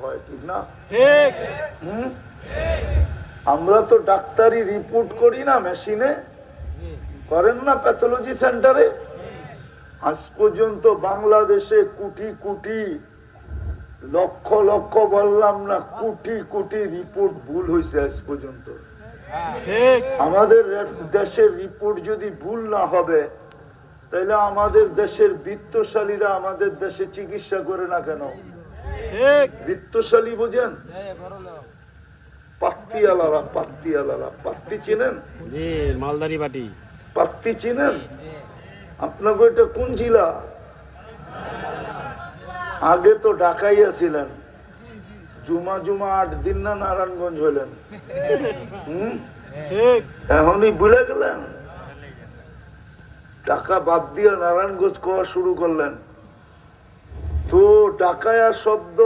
হয়, ঠিক না? আমরা তো ডাক্তারি রিপোর্ট করি না মেশিনে, করেন না প্যাথোলজি সেন্টারে? আজ পর্যন্ত বাংলাদেশে কোটি কোটি, লক্ষ লক্ষ বললাম না, কোটি কোটি রিপোর্ট ভুল হয়েছে আজ পর্যন্ত। আমাদের দেশের রিপোর্ট যদি ভুল না হবে, তাহলে আমাদের দেশের বিত্তশালীরা আমাদের দেশে চিকিৎসা করে না কেন? বিত্তশালী বোঝেন? পাত্তিওয়ালারা, পাত্তিওয়ালারা, পাত্তি চিনেন? মালদারি বাটি পাত্তি চিনেন? আপনাকে এটা কোন জেলা? আগে তো ঢাকাইয়া ছিলেন, জুমা জুমা 8 দিন না নারায়ণগঞ্জ হলেন, এখনই ভুলে গেলেন? টাকা বাদ দিয়ে নারায়ণগঞ্জ কোয়া শুরু করলেন। তো ডাকায়া শব্দ